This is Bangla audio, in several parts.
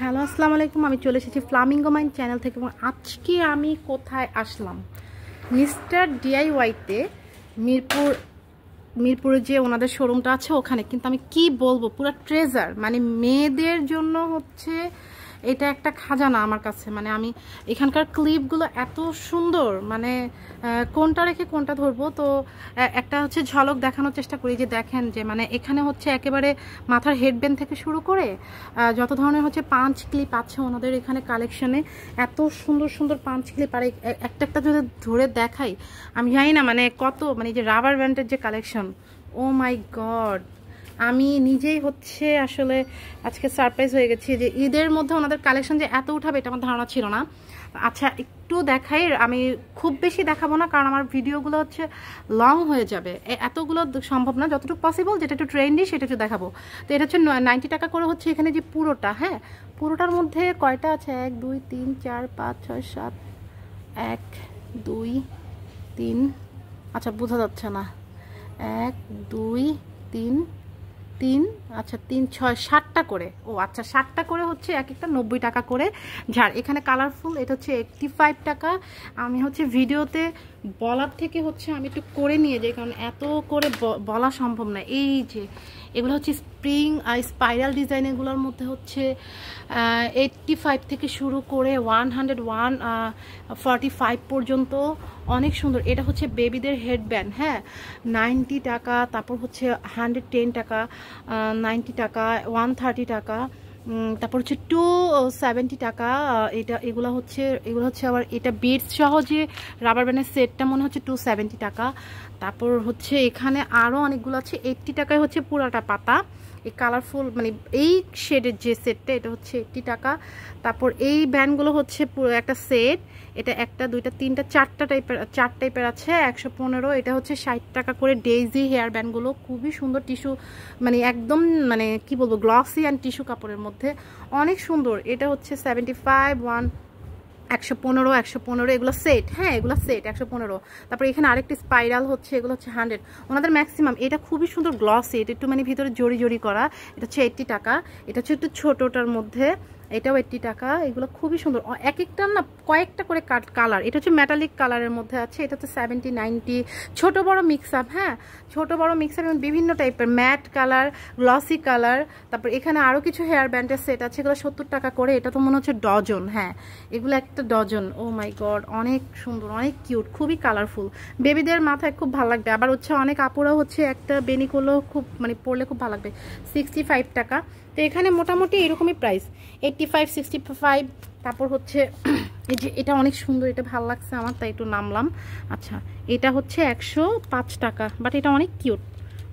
হ্যালো আসসালামু আলাইকুম। আমি চলে এসেছি ফ্লামিঙ্গো মাইন্ড চ্যানেল থেকে এবং আজকে আমি কোথায় আসলাম, মিস্টার ডিআইওয়াইতে মিরপুরে যে ওনাদের শোরুমটা আছে ওখানে। কিন্তু আমি কি বলবো, পুরো ট্রেজার, মানে মেয়েদের জন্য হচ্ছে এটা একটা খাজানা আমার কাছে। মানে আমি এখানকার ক্লিপগুলো এত সুন্দর, মানে কোনটা রেখে কোনটা ধরবো। তো একটা হচ্ছে ঝলক দেখানোর চেষ্টা করি, যে দেখেন যে মানে এখানে হচ্ছে একেবারে মাথার হেডব্যান্ড থেকে শুরু করে যত ধরনের হচ্ছে পাঞ্চ ক্লিপ আছে ওনাদের এখানে কালেকশনে। এত সুন্দর সুন্দর পাঞ্চ ক্লিপ, আর একটা একটা যদি ধরে দেখাই আমি জানি না মানে কত, মানে যে রাবার ব্যান্ডের যে কালেকশন, ও মাই গড, আমি নিজেই হচ্ছে আসলে আজকে সারপ্রাইজ হয়ে গেছি যে ঈদের মধ্যে ওনাদের কালেকশন যে এত উঠাবে এটা আমার ধারণা ছিল না। আচ্ছা একটু দেখাই, আমি খুব বেশি দেখাবো না কারণ আমার ভিডিওগুলো হচ্ছে লং হয়ে যাবে, এতগুলো সম্ভব না। যতটুকু পসিবল যেটা একটু ট্রেন্ডি সেটা একটু দেখাবো। তো এটা হচ্ছে 90 টাকা করে হচ্ছে এখানে যে পুরোটা। হ্যাঁ, পুরোটার মধ্যে কয়টা আছে, 1 2 3 4 5 6 7, 1 2 3, আচ্ছা বোঝা যাচ্ছে না, 1 2 3 3, আচ্ছা 3 6 7টা করে। ও আচ্ছা 7টা করে হচ্ছে এক একটা 90 টাকা করে ঝাড়। এখানে কালারফুল এটা হচ্ছে 85 টাকা। আমি হচ্ছে ভিডিওতে বলার থেকে হচ্ছে আমি একটু করে নিয়ে যাই, কারণ এত করে বলা সম্ভব না। এই যে এগুলো হচ্ছে স্প্রিং আর স্পাইরাল ডিজাইন, এগুলোর মধ্যে হচ্ছে 85 থেকে শুরু করে 145 পর্যন্ত, অনেক সুন্দর। এটা হচ্ছে বেবিদের হেডব্যান্ড, হ্যাঁ 90 টাকা। তারপর হচ্ছে 110 টাকা, 90 টাকা, 130 টাকা, তারপর হচ্ছে 270 টাকা। এগুলো হচ্ছে আবার এটা বিটস সহ যে রাবার ব্যান্ডের সেটটা মনে হচ্ছে 270 টাকা। তারপর হচ্ছে এখানে আরও অনেকগুলো আছে, 80 টাকায় হচ্ছে পুরাটা পাতা। এই কালারফুল মানে এই শেডের যে সেটটা এটা হচ্ছে 80 টাকা। তারপর এই ব্যান্ডগুলো হচ্ছে পুরো একটা সেট, এটা 1 2 3 4 টাইপের আছে, 115। এটা হচ্ছে 60 টাকা করে। ডেইজি হেয়ার ব্যান্ডগুলো খুবই সুন্দর, টিস্যু মানে একদম মানে কি বলবো, গ্লসি অ্যান্ড টিস্যু কাপড়ের মধ্যে অনেক সুন্দর। এটা হচ্ছে 75, 115 এগুলো সেট, হ্যাঁ এগুলো সেট 115। তারপর এখানে আরেকটি স্পাইরাল হচ্ছে, এগুলো হচ্ছে 100 ওনাদের ম্যাক্সিমাম। এটা খুবই সুন্দর গ্লসি, এটা একটু মানে ভিতরে জড়ি জড়ি করা, এটা হচ্ছে 80 টাকা। এটা হচ্ছে একটু ছোটোটার মধ্যে, এটাও 80 টাকা। এগুলো খুবই সুন্দর, এক একটা না কয়েকটা করে কালার। এটা হচ্ছে মেটালিক কালারের মধ্যে আছে, এটা হচ্ছে 70 90, ছোট বড় মিক্স আপ। হ্যাঁ ছোট বড় মিক্স আপ, বিভিন্ন টাইপের ম্যাট কালার, গ্লসি কালার। তারপর এখানে আরও কিছু হেয়ার ব্যান্ডের সেট আছে, এগুলো 70 টাকা করে। এটা তো মনে হচ্ছে ডজন, হ্যাঁ এগুলো একটা ডজন। ও মাই গড, অনেক সুন্দর, অনেক কিউট, খুবই কালারফুল, বেবিদের মাথায় খুব ভালো লাগবে। আবার হচ্ছে অনেক আপুরাও হচ্ছে একটা বেনি করলেও খুব মানে পরলে খুব ভালো লাগবে। 65 টাকা। তো এখানে মোটামুটি এরকমই প্রাইস, 85 65। তারপর হচ্ছে এই যে এটা অনেক সুন্দর, এটা ভালো লাগছে আমার তাই একটু নামলাম। আচ্ছা এটা হচ্ছে 105 টাকা, বাট এটা অনেক কিউট,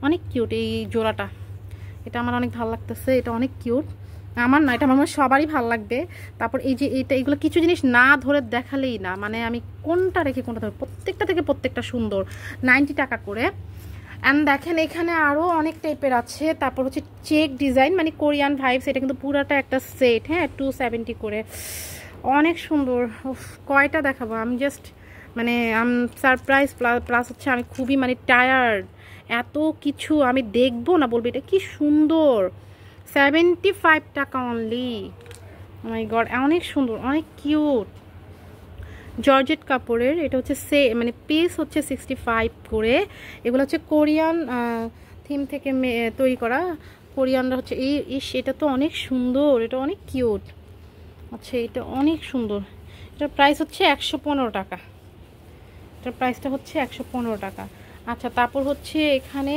অনেক কিউট এই জোড়াটা, এটা আমার অনেক ভালো লাগতেছে, এটা অনেক কিউট। আমার না, এটা আমার মনে সবারই ভালো লাগবে। তারপর এই যে এগুলো কিছু জিনিস না ধরে দেখালেই না, মানে আমি কোনটা রেখে কোনটা ধরে, প্রত্যেকটা থেকে প্রত্যেকটা সুন্দর। 90 টাকা করে। অ্যান্ড দেখেন এখানে আরও অনেক টাইপের আছে। তারপর হচ্ছে চেক ডিজাইন, মানে কোরিয়ান ভাইবস, এটা কিন্তু পুরাটা একটা সেট, হ্যাঁ 270 করে, অনেক সুন্দর। কয়টা দেখাবো আমি, জাস্ট মানে সারপ্রাইজ প্লাস হচ্ছে আমি খুবই মানে টায়ার্ড, এত কিছু আমি দেখবো না বলবো এটা কি সুন্দর। 75 টাকা অনলি, মাই গড অনেক সুন্দর, অনেক কিউট, জর্জেট কাপড়ের। এটা হচ্ছে মানে পিস হচ্ছে 65 করে। এগুলো হচ্ছে কোরিয়ান থিম থেকে তৈরি করা, কোরিয়ানরা হচ্ছে এই এটা তো অনেক সুন্দর, এটা অনেক কিউট। আচ্ছা এটা অনেক সুন্দর, এটার প্রাইস হচ্ছে 115 টাকা, এটার প্রাইসটা হচ্ছে 115 টাকা। আচ্ছা তারপর হচ্ছে এখানে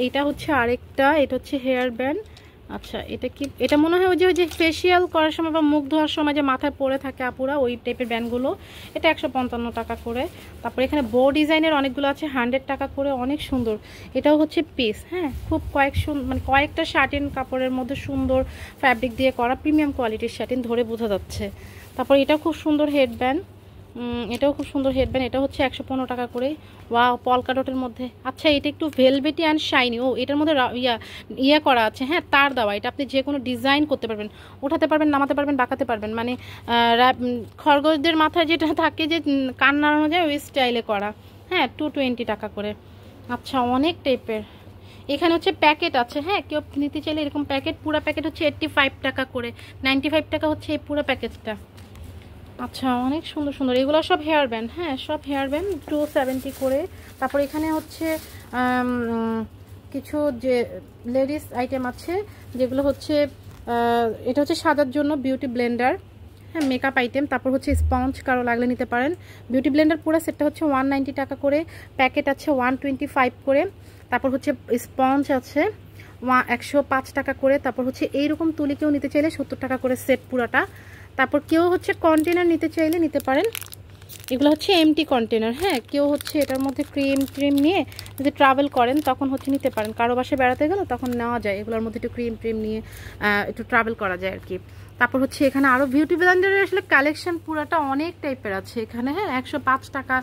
এটা হচ্ছে আরেকটা, এটা হচ্ছে হেয়ার ব্যান্ড। আচ্ছা এটা কি, এটা মনে হয় ওই যে ফেসিয়াল করার সময় বা মুখ ধোয়ার সময় যে মাথায় পরে থাকে আপুরা, ওই টাইপের ব্যান্ডগুলো। এটা 155 টাকা করে। তারপর এখানে বো ডিজাইনের অনেকগুলো আছে, 100 টাকা করে, অনেক সুন্দর। এটাও হচ্ছে পিস, হ্যাঁ খুব মানে কয়েকটা শার্টিন কাপড়ের মধ্যে সুন্দর ফ্যাব্রিক দিয়ে করা, প্রিমিয়াম কোয়ালিটির শার্টিন, ধরে বোঝা যাচ্ছে। তারপর এটাও খুব সুন্দর হেডব্যান্ড, এটাও খুব সুন্দর হেডব্যান্ড, এটা হচ্ছে 115 টাকা করে। ওয়াও পলকা ডটের মধ্যে। আচ্ছা এটা একটু ভেলভেটি অ্যান্ড শাইনি, ও এটার মধ্যে ইয়া করা আছে, হ্যাঁ তার দেওয়া। এটা আপনি যে কোনো ডিজাইন করতে পারবেন, ওঠাতে পারবেন, নামাতে পারবেন, বাঁকাতে পারবেন, মানে খরগোশদের মাথায় যেটা থাকে যে কান নাড়ানো যায় ওই স্টাইলে করা, হ্যাঁ 220 টাকা করে। আচ্ছা অনেক টাইপের, এখানে হচ্ছে প্যাকেট আছে, হ্যাঁ কেউ নিতে চাইলে এরকম প্যাকেট, পুরো প্যাকেট হচ্ছে 85 টাকা করে, 95 টাকা হচ্ছে এই পুরো প্যাকেজটা। আচ্ছা অনেক সুন্দর সুন্দর এগুলো সব হেয়ার ব্যান্ড, হ্যাঁ সব হেয়ার ব্যান্ড 270 করে। তারপর এখানে হচ্ছে কিছু যে লেডিস আইটেম আছে যেগুলো হচ্ছে এটা হচ্ছে সাজার জন্য বিউটি ব্লেন্ডার, হ্যাঁ মেকআপ আইটেম। তারপর হচ্ছে স্পঞ্জ কারো লাগলে নিতে পারেন। বিউটি ব্লেন্ডার পুরো সেটটা হচ্ছে 190 টাকা করে, প্যাকেট আছে 125 করে। তারপর হচ্ছে স্পঞ্জ আছে 105 টাকা করে। তারপর হচ্ছে এইরকম তুলি কেউ নিতে চাইলে 70 টাকা করে সেট পুরাটা। তারপর কেউ হচ্ছে কন্টেনার নিতে চাইলে নিতে পারেন, এগুলো হচ্ছে এমটি কন্টেনার, হ্যাঁ কেউ হচ্ছে এটার মধ্যে ক্রিম নিয়ে যদি ট্রাভেল করেন তখন হচ্ছে নিতে পারেন, কারো বাসায় বেড়াতে গেলে তখন নেওয়া যায়, এগুলোর মধ্যে একটু ক্রিম নিয়ে একটু ট্রাভেল করা যায় আর কি। তারপর হচ্ছে এখানে আরও বিউটি ব্লেন্ডারের আসলে কালেকশন পুরাটা অনেক টাইপের আছে এখানে, হ্যাঁ 105 টাকা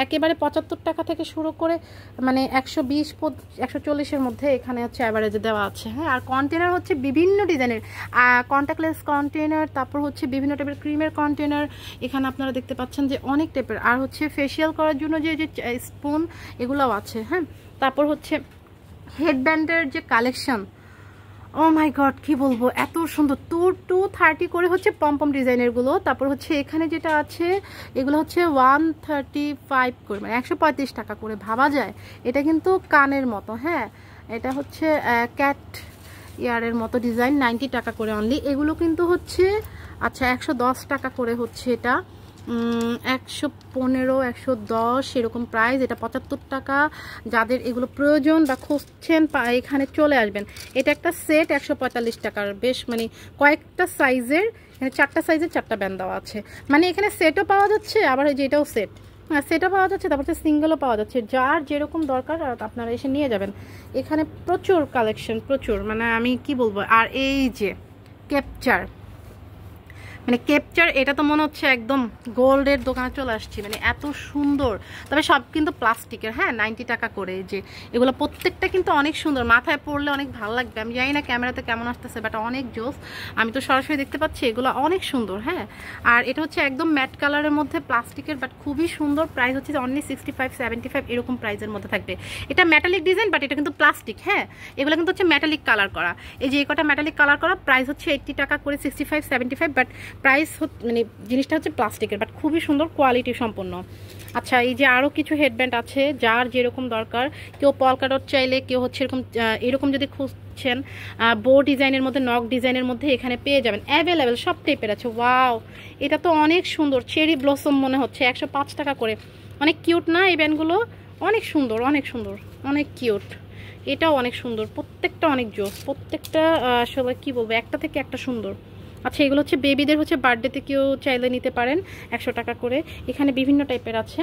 একেবারে 75 টাকা থেকে শুরু করে মানে 120 140-এর মধ্যে এখানে হচ্ছে অ্যাভারেজে দেওয়া আছে, হ্যাঁ। আর কন্টেনার হচ্ছে বিভিন্ন ডিজাইনের, কন্ট্যাক্টলেস কন্টেনার, তারপর হচ্ছে বিভিন্ন টাইপের ক্রিমের কন্টেনার এখানে আপনারা দেখতে পাচ্ছেন যে অনেক টাইপের। আর হচ্ছে ফেসিয়াল করার জন্য যে স্পুন এগুলোও আছে, হ্যাঁ। তারপর হচ্ছে হেডব্যান্ডের যে কালেকশন, ও মাই গড কি বলবো এত সুন্দর, 230 করে হচ্ছে পম্পম ডিজাইনের গুলো। তারপর হচ্ছে এখানে যেটা আছে এগুলো হচ্ছে 135 করে, মানে 135 টাকা করে। ভাবা যায় এটা কিন্তু কানের মতো, হ্যাঁ এটা হচ্ছে ক্যাট ইয়ারের মতো ডিজাইন, 90 টাকা করে অনলি। এগুলো কিন্তু হচ্ছে আচ্ছা 110 টাকা করে হচ্ছে এটা, 115 110 এরকম প্রাইস। এটা 75 টাকা। যাদের এগুলো প্রয়োজন বা খুঁজছেন এখানে চলে আসবেন। এটা একটা সেট 145 টাকার, বেশ মানে কয়েকটা সাইজের, এখানে 4টা সাইজের 4টা ব্যান্ড দেওয়া আছে, মানে এখানে সেটও পাওয়া যাচ্ছে আবার এই যে এটাও সেট, হ্যাঁ সেটও পাওয়া যাচ্ছে, তারপর সিঙ্গেলও পাওয়া যাচ্ছে, যার যেরকম দরকার আপনারা এসে নিয়ে যাবেন। এখানে প্রচুর কালেকশন, প্রচুর, মানে আমি কি বলবো। আর এই যে ক্যাপচার, মানে ক্যাপচার এটা তো মনে হচ্ছে একদম গোল্ডের দোকানে চলে আসছি, মানে এত সুন্দর। তবে সব কিন্তু প্লাস্টিকের, হ্যাঁ 90 টাকা করে। যে এগুলো প্রত্যেকটা কিন্তু অনেক সুন্দর, মাথায় পড়লে অনেক ভালো লাগবে। আমি জানি না ক্যামেরাতে কেমন আসতেছে, বাট অনেক জোস, আমি তো সরাসরি দেখতে পাচ্ছি, এগুলো অনেক সুন্দর, হ্যাঁ। আর এটা হচ্ছে একদম ম্যাট কালারের মধ্যে প্লাস্টিকের, বাট খুবই সুন্দর। প্রাইস হচ্ছে অনলি 65 75 এরকম প্রাইসের মধ্যে থাকবে। এটা মেটালিক ডিজাইন, বাট এটা কিন্তু প্লাস্টিক, হ্যাঁ এগুলো কিন্তু হচ্ছে মেটালিক কালার করা। এই যে কটা মেটালিক কালার করা, প্রাইস হচ্ছে 80 টাকা করে, 65 75, বাট প্রাইস মানে জিনিসটা হচ্ছে প্লাস্টিকের, বাট খুবই সুন্দর কোয়ালিটি সম্পন্ন। আচ্ছা এই যে আরও কিছু হেডব্যান্ড আছে, যার যেরকম দরকার, কেউ পলকা ডট চাইলে, কেউ হচ্ছে এরকম যদি খুঁজছেন বো ডিজাইনের মধ্যে, নক ডিজাইনের মধ্যে এখানে পেয়ে যাবেন, অ্যাভেলেবেল সব টাইপের আছে। ওয়াও এটা তো অনেক সুন্দর, চেরি ব্লসম মনে হচ্ছে, 105 টাকা করে। অনেক কিউট না এই ব্যান্ডগুলো, অনেক সুন্দর অনেক সুন্দর, অনেক কিউট। এটাও অনেক সুন্দর, প্রত্যেকটা অনেক জোস, প্রত্যেকটা আসলে কি বলবো একটা থেকে একটা সুন্দর। আচ্ছা এগুলো হচ্ছে বেবিদের হচ্ছে বার্থডেতে কেউ চাইলে নিতে পারেন, 100 টাকা করে। এখানে বিভিন্ন টাইপের আছে।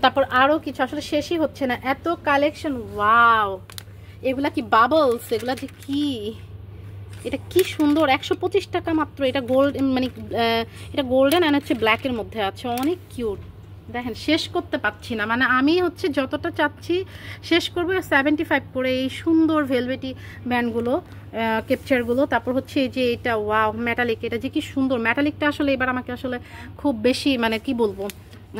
তারপর আরও কিছু, আসলে শেষই হচ্ছে না, এত কালেকশন। ওয়াও এগুলা কি বাবলস, এগুলা যে কি, এটা কি সুন্দর, 125 টাকা মাত্র। এটা গোল্ড, মানে এটা গোল্ডেন অ্যান্ড হচ্ছে ব্ল্যাকের মধ্যে আছে, অনেক কিউট। দেখেন শেষ করতে পারছি না, মানে আমি হচ্ছে যতটা চাচ্ছি শেষ করবো। 75 করে এই সুন্দর ভেলভেটি ব্যান্ডগুলো, ক্যাপচারগুলো। তারপর হচ্ছে এই যে এটা ওয়াও মেটালিক, এটা যে কি সুন্দর। মেটালিকটা আসলে এবার আমাকে আসলে খুব বেশি মানে কি বলবো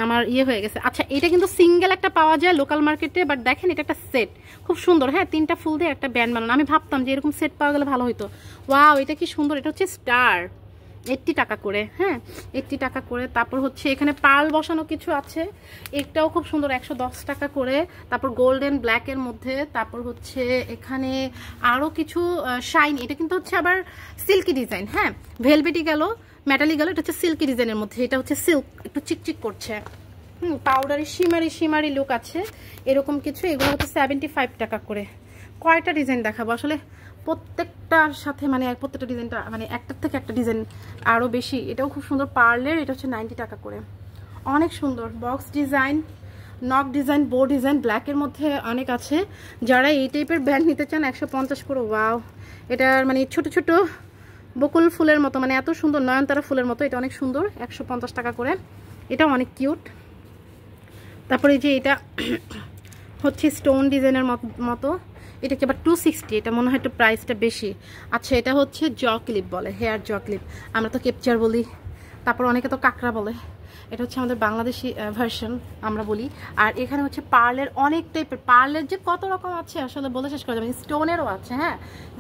আমার ইয়ে হয়ে গেছে। আচ্ছা এটা কিন্তু সিঙ্গেল একটা পাওয়া যায় লোকাল মার্কেটে, বাট দেখেন এটা একটা সেট, খুব সুন্দর, হ্যাঁ 3টা ফুল দিয়ে একটা ব্যান্ড বানানো। আমি ভাবতাম যে এরকম সেট পাওয়া গেলে ভালো হতো। ওয়াও এটা কি সুন্দর, এটা হচ্ছে স্টার, 80 টাকা করে, হ্যাঁ 80 টাকা করে। তারপর হচ্ছে এখানে পার্ল বসানো কিছু আছে, একটাও খুব সুন্দর, 110 টাকা করে। তারপর গোল্ডেন ব্ল্যাকের মধ্যে। তারপর হচ্ছে এখানে আরও কিছু শাইন, এটা কিন্তু হচ্ছে আবার সিল্কি ডিজাইন, হ্যাঁ ভেলভেটি গেল, মেটালি গেল, এটা হচ্ছে সিল্কি ডিজাইনের মধ্যে। এটা হচ্ছে সিল্ক, একটু চিকচিক করছে, পাউডারি শিমারি লুক আছে এরকম কিছু। এগুলো হচ্ছে 75 টাকা করে। কয়টা ডিজাইন দেখাবো আসলে, প্রত্যেকটার সাথে মানে প্রত্যেকটা ডিজাইনটা মানে একটার থেকে একটা ডিজাইন আরও বেশি। এটাও খুব সুন্দর পার্লের, এটা হচ্ছে 90 টাকা করে, অনেক সুন্দর। বক্স ডিজাইন, নক ডিজাইন, বো ডিজাইন, ব্ল্যাকের মধ্যে অনেক আছে। যারা এই টাইপের ব্যান্ড নিতে চান 150 করে। ওয়াও এটার মানে ছোট ছোট বকুল ফুলের মতো, মানে এত সুন্দর, নয়নতারা ফুলের মতো, এটা অনেক সুন্দর, 150 টাকা করে। এটা অনেক কিউট। তারপরে এই যে এটা হচ্ছে স্টোন ডিজাইনের মতো, এটাকে আবার 260, এটা মনে হয় একটু প্রাইসটা বেশি। আচ্ছা এটা হচ্ছে জ ক্লিপ বলে, হেয়ার জ ক্লিপ, আমরা তো ক্যাপচার বলি, তারপর অনেকে তো কাঁকড়া বলে। এটা হচ্ছে আমাদের বাংলাদেশি ভার্সন আমরা বলি। আর এখানে হচ্ছে পার্লের অনেক টাইপের, পার্লের যে কত রকম আছে আসলে বলে শেষ করা যাবে। স্টোনেরও আছে, হ্যাঁ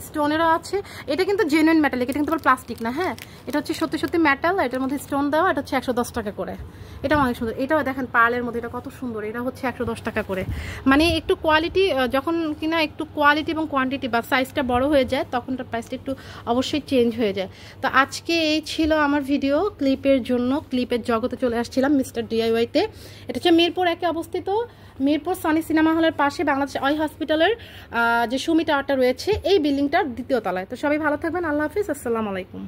স্টোনেরও আছে। এটা কিন্তু জেনুইন মেটাল, এটা কিন্তু প্লাস্টিক না, হ্যাঁ এটা হচ্ছে সত্যি সত্যি মেটাল, এটার মধ্যে স্টোন দেওয়া। এটা হচ্ছে 110 টাকা করে। এটাও অনেক সুন্দর, এটাও দেখেন পার্লের মধ্যে, এটা কত সুন্দর। এটা হচ্ছে 110 টাকা করে। মানে একটু কোয়ালিটি, যখন কিনা একটু কোয়ালিটি এবং কোয়ান্টিটি বা সাইজটা বড় হয়ে যায় তখন তার প্রাইসটা একটু অবশ্যই চেঞ্জ হয়ে যায়। তো আজকে এই ছিল আমার ভিডিও ক্লিপের জন্য। ক্লিপের জগতে চলে আসছিলাম মিস্টার ডিআইওয়াইতে। এটা হচ্ছে মিরপুর 1-এ অবস্থিত, মিরপুর সনি সিনেমা হলের পাশে বাংলাদেশ আই হসপিটালের যে সুমি টাওয়ারটা রয়েছে এই বিল্ডিংটার 2য় তলায়। তো সবাই ভালো থাকবেন, আল্লাহ হাফিজ, আসসালামু আলাইকুম।